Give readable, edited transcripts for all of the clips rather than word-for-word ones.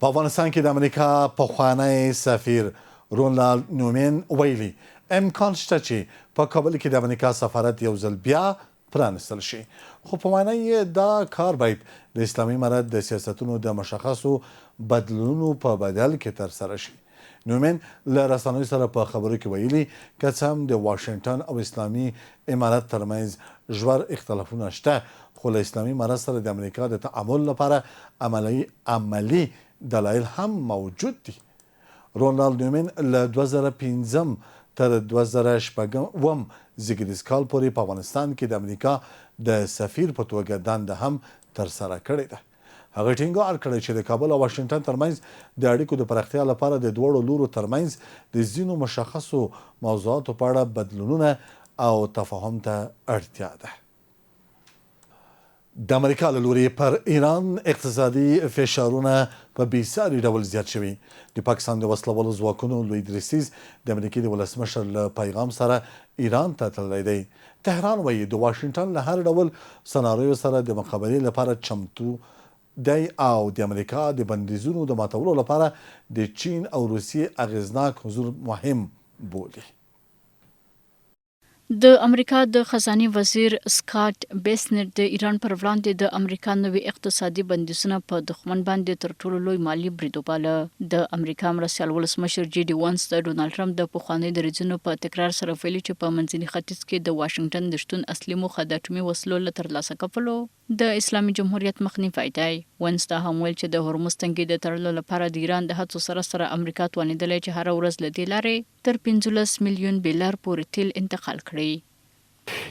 په افغانستان کې د امریکا پخوانی سفیر رونالد نومین ویلي امکان شته چې په کابل کې د امریکا سفارت یو ځل بیا پرانستل شي، خو په معنی یې دا کار باید د اسلامي امارت د سیاستونو د مشخصو بدلونونو په بدل کې ترسره شي. نومین له رسنیو سره په خبرو کې ویلي که څه هم د واشنګټن او اسلامي امارت ترمنځ ژور اختلافونه شته، خو له اسلامي امارت سره د امریکا د تعامل لپاره عملي دلایل هم موجود دي. رونالد نومین له 2005 تر 2006 زیږدیز کال پورې په افغانستان کې د امریکا د سفیر په توګه دنده هم ترسره کړې ده. هغه ټینګار کړی چې د کابل او واشنګټن ترمنځ د اړیکو د پراختیا لپاره د دواړو لورو ترمنځ د ځینو مشخصو موضوعاتو په اړه بدلونونه او تفاهم ته اړتیا ده. د امریکا له لوري پر ایران اقتصادي فشارونه په بېساري ډول زیات شوي. د پاکستان د وسلوالو ځواکونو لوی درستیز د امریکې د ولسمشر له پیغام سره ایران ته تللی دی. تهران وایي د واشنګټن له هر ډول سناریو سره د مقابلې لپاره چمتو دی او د امریکا د بندیزونو د ماتولو لپاره د چین او روسیې اغیزناک حضور مهم بولي. د امریکا د خزانه وزیر سکاټ بیسنټ د ایران پر وړاندې د امریکا نوي اقتصادي بندیزونه په دښمن باندې تر ټولو لوی مالی برید وباله. د امریکا مرستیال ولسمشر جی ډي وانس د ډونالډ ټرمپ د پخواني دریځونو په تکرار سره ویلي چې په منځني ختیځ کې د واشنګټن د شتون اصلي موخه د اټومي وسلو له ترلاسه کولو د اسلامي جمهوریت مخنیوی دی. وانس دا هم ویل چې د هرمز تنګي د تړلو لپاره د ایران د هڅو سره امریکا توانیدلی چې هر ورځ له دې لارې تر 15 میلیون بیلر پورې تیل انتقال کړي.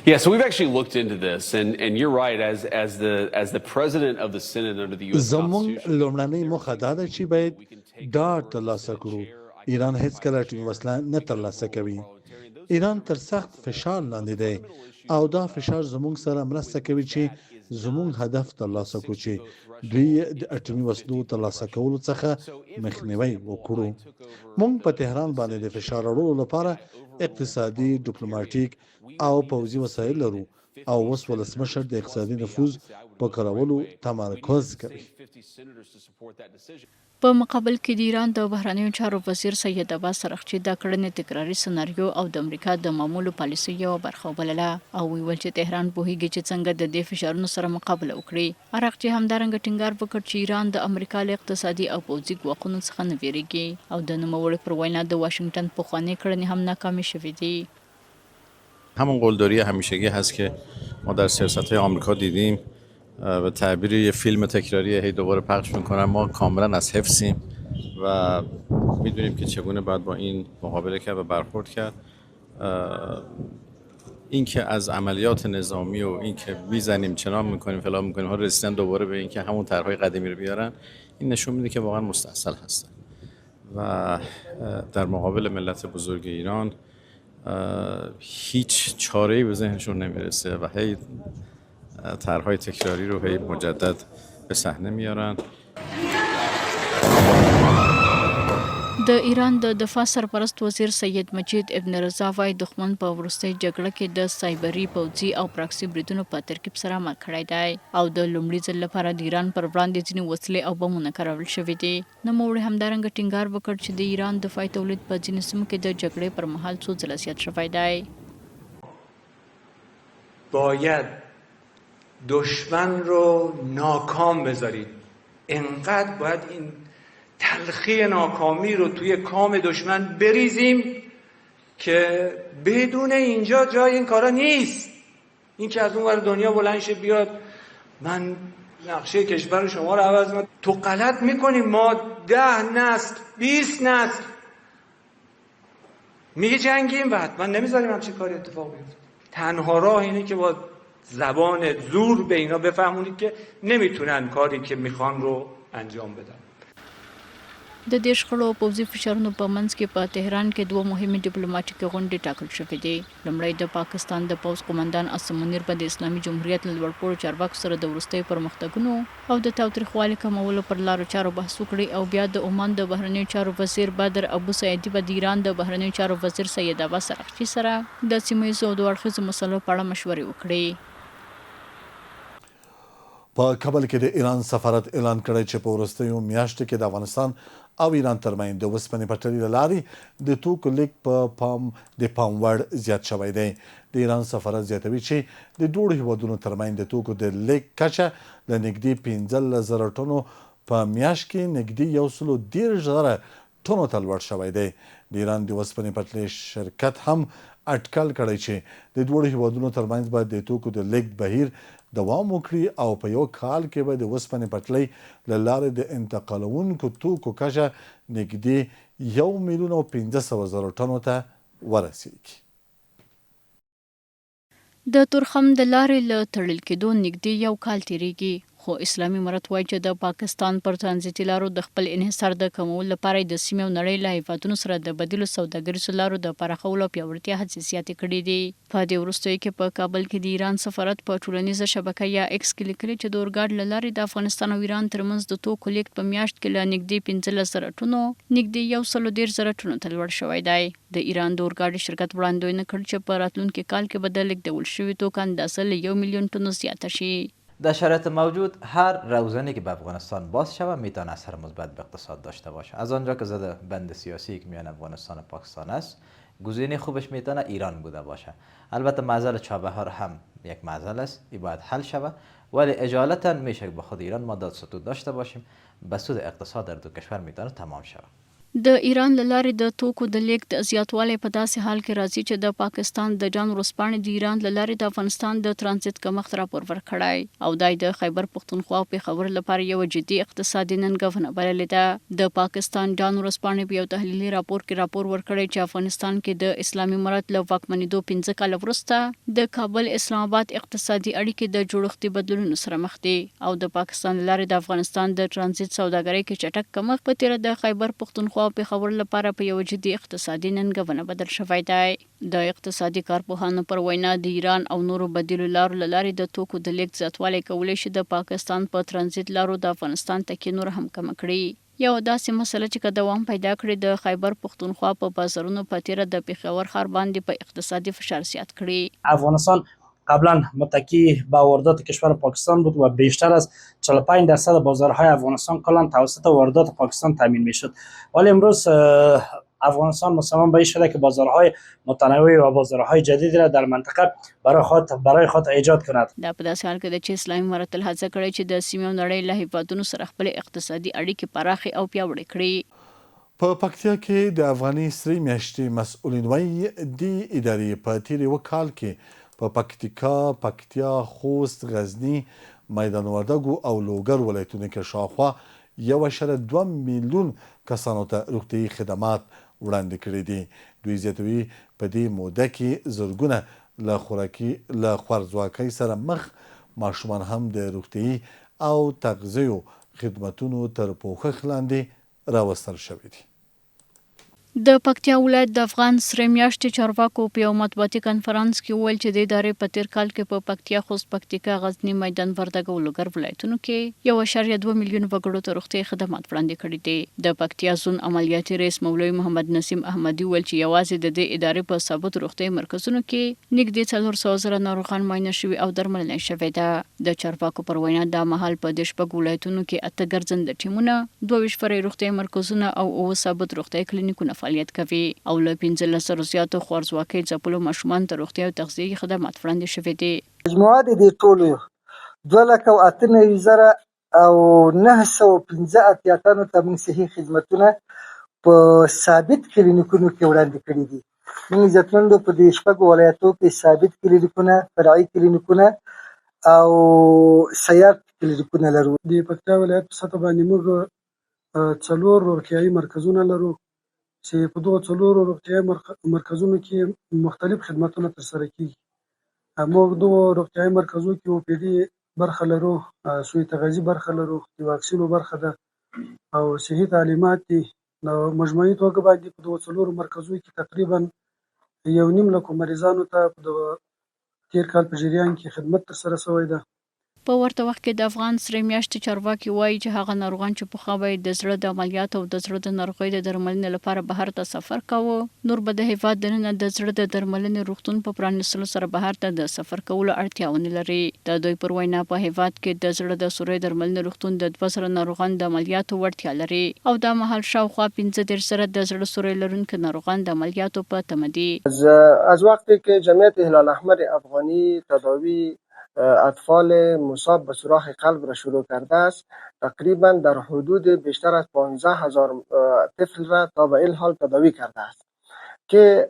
Yeah, so we've actually looked into this, and you're right. As the president of the Senate under the U.S. زموږ لومړنۍ موخه دا ده چې باید ډاډ ترلاسه کړو. ایران هیڅکله اټومي وسله نه ترلاسه کوي. ایران تر سخت فشار لاندې دی او دا فشار زموږ سره مرسته کوي چې زموږ هدف ترلاسه کړو چې دوی د اټومي وسلو ترلاسه کولو څخه مخنیوي وکړو. موږ په تهران باندې د فشار اړولو لپاره اقتصادي، ډیپلوماټیک او پوځي وسایل لرو او اوس ولسمشر د اقتصادي نفوذ په کارولو تمرکز کوي. په مقابل کې د ایران د بهرنیو چارو وزیر سید عباس سرخچي دا کړنې تکراري سناریو او د امریکا د معمولو پالیسۍ یوه برخه وبلله او ویل چې تهران پوهیږي چې څنګه د دې فشارونو سره مقابله وکړي. عراقچي همدارنګه ټینګار وکړ چې ایران د امریکا له اقتصادي او پوځي ګواښونو څخه نه ویریږي او د نوموړي پر وینا د واشنګټن پخوانۍ کړنې هم ناکامې شوې دي. همون قلدری همیشگی هست که ما در سیاست‌های آمریکا دیدیم و تعبیر یه فیلم تکراری هی دوباره پخش میکنن. ما کاملا از حفظیم و میدونیم که چگونه باید با این مقابله کرد و برخورد کرد. این که از عملیات نظامی و این که میزنیم چنان میکنیم فلان میکنیم ها رسیدن دوباره به این که همون طرحهای قدیمی رو بیارن، این نشون میده که واقعا مستاصل هستن و در مقابل ملت بزرگ ایران هیچ چاره‌ای به ذهنشون نمیرسه و هی طرح‌های تکراری رو هی مجدد به صحنه میارن. د ایران د دفاع سرپرست وزیر سید مجید ابن رضا وايي دښمن په وروستۍ جګړه کې د سایبري پوځي او پراکسي بریدونو په ترکیب سره عمل کړی دی او د لومړي ځل لپاره د ایران پر وړاندې ځینې وسلې او بمونه کارول شوي دي. نوموړي همدارنګه ټینګار وکړ چې د ایران دفاعي تولید په ځینو سیمو کې د جګړې پر مهال څو ځله زیات شوی دی. باید دشمن رو ناکام بذارید. انقدر باید این تلخی ناکامی رو توی کام دشمن بریزیم که بدون اینجا جای این کارا نیست. این که از اون ور دنیا بلند شه بیاد من نقشه کشور شما رو عوض کنم، تو غلط میکنیم. ما 10 نسل 20 نسل میگه جنگیم و حتما نمیذاریم همچین کاری اتفاق بیفته. تنها راه اینه که با زبان زور به اینا بفهمونید که نمیتونن کاری که میخوان رو انجام بدن. د دې شخړو او پوځي فشارونو په منځ کې په تهران کې دوه مهمې ډیپلوماټیکې غونډې ټاکل شوې دي. لومړی د پاکستان د پوځ قومندان عاصم منیر به د اسلامي جمهوریت له لوړپوړو چارواکو سره د وروستیو پرمختګونو او د تاوتریخوالي کمولو پر لارو چارو بحث وکړي او بیا د عمان د بهرنیو چارو وزیر بدر ابو سعیدي به د ایران د بهرنیو چارو وزیر سید عباس سرخچي سره د سیمه ییزو او دوه اړخیزو مسلو په اړه مشورې وکړي. په کابل کې د ایران سفارت اعلان کړی چې په وروستیو میاشتو کې د افغانستان او ایران ترمنځ د وسپنې پټلۍ له لارې د توکو لیږد په پام وړ زیات شوی دی. د ایران سفارت زیاتوي چې د دواړو هیوادونو ترمنځ د توکو د لیږد کچه له نږدې 15,000 ټنو په میاشت کې نږدې 113,000 ټنو ته لوړ شوی دی. د ایران د وسپنې پټلۍ شرکت هم اټکل کړی چې د دواړو هیوادونو ترمنځ به د توکو د لیږد بهیر دوام وکړي او په یو کال کې به د وسپنې پټلۍ له لارې د انتقالونکو توکو کچه نږدې 1,15,000 ټنو ته ورسیږي. د تورخم د لارې له تړل کېدو نږدې 1 کال تیریږي، خو اسلامي امارت وایي چې د پاکستان پر ترانزیتي لارو د خپل انحصار د کمولو لپاره د سیمې او نړۍ له هیوادونو سره د بدیلو سوداګریزو لارو د پراخولو او پیاوړتیا هڅې زیاتې کړي دي. په دې وروستیو کې په کابل کې د ایران سفارت په ټولنیزه شبکه یا ایکس کې لیکلي چې د اورګاډ له لارې د افغانستان او ایران ترمنځ د توکو لیږد په میاشت کې له نږدې 15,000 ټنو نږدې 113,000 ټنو ته لوړ شوی دی. د ایران د اورګاډي شرکت وړاندوینه کړې چې په راتلونکي کال کې به د لیږدول شوي توکو اندازه له 1,000,000 ټنو زیاته شي. در شرایط موجود هر روزنه که به افغانستان باز شود میتونه اثر مثبت به اقتصاد داشته باشه. از آنجا که زده بند سیاسی که میان افغانستان و پاکستان است، گزینه خوبش میتونه ایران بوده باشه. البته معضل چابهار هم یک معضل است، این باید حل شود، ولی اجالتا میشه که به خود ایران ما دادستود داشته باشیم، به سود اقتصاد در دو کشور میتونه تمام شود. د ایران له لارې د توکو د لیږد زیاتوالی په داسې حال کې راځي چې د پاکستان د جان ورځپاڼې د ایران له لارې د افغانستان د ترانزیت کمښت راپور ورکړی او دای د خیبر پښتونخوا او پېښور لپاره یو جدي اقتصادي ننګونه بللې ده. د پاکستان جان ورځپاڼې په یو تحلیلي راپور کې راپور ورکړی چې افغانستان کې د اسلامي امارت له واکمنېدو 15 کاله وروسته د کابل اسلام آباد اقتصادي اړیکې د جوړښتي بدلونونو سره مخ دي او د پاکستان له لارې د افغانستان د ترانزیت سوداګرۍ کې چټک کمښت په تیره د خیبر پښتونخوا او پېښور لپاره په یو جدي اقتصادي ننګونه بدل شوی دی. د اقتصادي کارپوهانو پر وینا د ایران او نورو بدیلو لارو له لارې د توکو د لیږد زیاتوالی کولی شي د پاکستان په ترانزیت لارو د افغانستان تکیه نور هم کمه کړي. یو داسې مسله چې که دوام پیدا کړي د خیبر پښتونخوا په بازارونو په تیره د پېښور ښار باندې په اقتصادي فشار زیات کړي. افغانستان قبلا متکی به واردات کشور پاکستان بود و بیشتر از 45% بازارهای افغانستان کلا توسط واردات پاکستان تامین میشد، ولی امروز افغانستان مصمم به این شده که بازارهای متنوع و بازارهای جدیدی را در منطقه برای خود ایجاد کند. دا په داسې حال کې ده چې اسلامي امارت هڅه کړې چې د سیمې او نړۍ له هیوادونو سره خپل اقتصادي اړیکې پراخې او پیاوړې کړي. په پکتیا کې د افغاني سرې میاشتې مسؤلین وایي د ادارې په تیر یو کال کې په پکتیا، خوست، غزني، میدان وردګو او لوګر ولایتونو کې شاوخوا 1.2 میلیون کسانو ته روغتیایي خدمات وړاندې کړي دي. دوی زیاتوي په دې موده کې زرګونه له خوارځواکۍ سره مخ ماشومان هم د روغتیایي او تغذیو خدمتونو تر پوښښ لاندې راوستل شوي دي. د پکتیا ولایت د افغان سرې میاشتې چارواکو په یو مطبوعاتي کنفرانس کې وویل چې د ادارې په تیر کال کې په پکتیا، خوست، پکتیکا، غزني، میدان وردګ او لوګر ولایتونو کې 1.2 میلیون وګړو ته روغتیایي خدمات وړاندې کړي دي. د پکتیا زون عملیاتي رئیس مولوي محمد نسیم احمدي وویل چې یوازې د دې ادارې په ثابت روغتیایي مرکزونو کې نږدې 400,000 ناروغان معاینه شوي او درملنه شوې ده. د چارواکو پر وینا دا مهال په دې شپږ ولایتونو کې 8 ګرځنده ټیمونه، 22 فرعي روغتیایي مرکزونه او 9 ثابت روغتیایي کلینیکونه فعالیت کوي او له 15 زیاتو خوارځواکۍ ځپلو ماشومانو ته روغتیایي او تغذیهي خدمات وړاندې شوي دي. مجموعه د دې ټولو 2,98,915 تنو ته موږ صحي خدمتونه په ثابت کلینیکونو کې وړاندې کړي دي. موږ عزتمندو په دې شپږو ولایتو کې ثابت کلینیکونه، فرعي کلینیکونه او سیار کلینیکونه لرو. د پکتیا ولایت په سطح باندې موږ 4 روغتیایي مرکزونه لرو چې په دغو 4 روغتیایي مرکزونو کې مختلف خدمتونه ترسره کیږي. موږ دغو روغتیایي مرکزو کې OPD برخه لرو، سوی تغذیه برخه لرو، د واکسینو برخه ده او صحي تعلیمات دي. نو مجموعي توګه باندې په دغو 4 مرکزو کې تقریبا 1.5 لک مریضانو ته په تیر کال په جریان کې خدمت ترسره شوی ده. په ورته وخت کې د افغان سره میاشتې چارواکي وایي چې هغه ناروغان چې پخوا به د زړه د عملیات او د زړه د ناروغۍ د درملنې لپاره بهر ته سفر کاوه، نور به د هیواد دننه د زړه د درملنې روغتون په پرانیستلو سره بهر ته د سفر کولو اړتیا ونه لري. د دوی پر وینا په هیواد کې د زړه د سوري درملنې روغتون د 200 ناروغان د عملیاتو وړتیا لري او دا مهال شاوخوا 15 سره د زړه سوري لرونکو ناروغان د عملیاتو په تمه دي. از وقتی که جمعیت هلال احمر افغانی تداوی اطفال مصاب به سوراخ قلب را شروع کرده است، تقریبا در حدود بیشتر از 15,000 طفل را تا به این حال تداوی کرده است که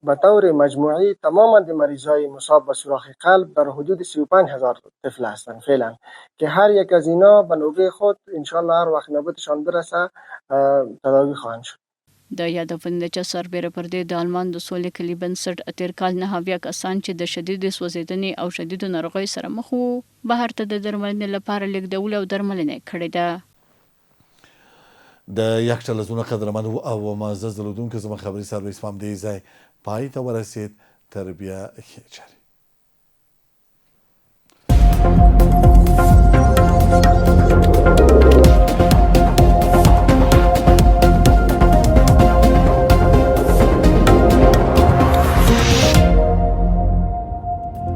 به طور مجموعی تماما مریضای مصاب به سوراخ قلب در حدود 35,000 طفل هستند فعلا که هر یک از اینا به نوبه خود انشالله هر وقت نوبتشان برسه تداوی خواهند شد. د یادونه چې سربېره پر دې د آلمان د سولې کلي بنسټ اتیر کال 9 کسان چې د شدید سوځیدنې او شدید ناروغۍ سره مخ وو بهر ته د درملنې لپاره لیږدول او درملنه کړې ده. د یک ټلویزیون قدرمن او معزز لیدونکو زموږ خبري سرویس هم دې ځای پای ته ورسید. تر بیا ښې چارې.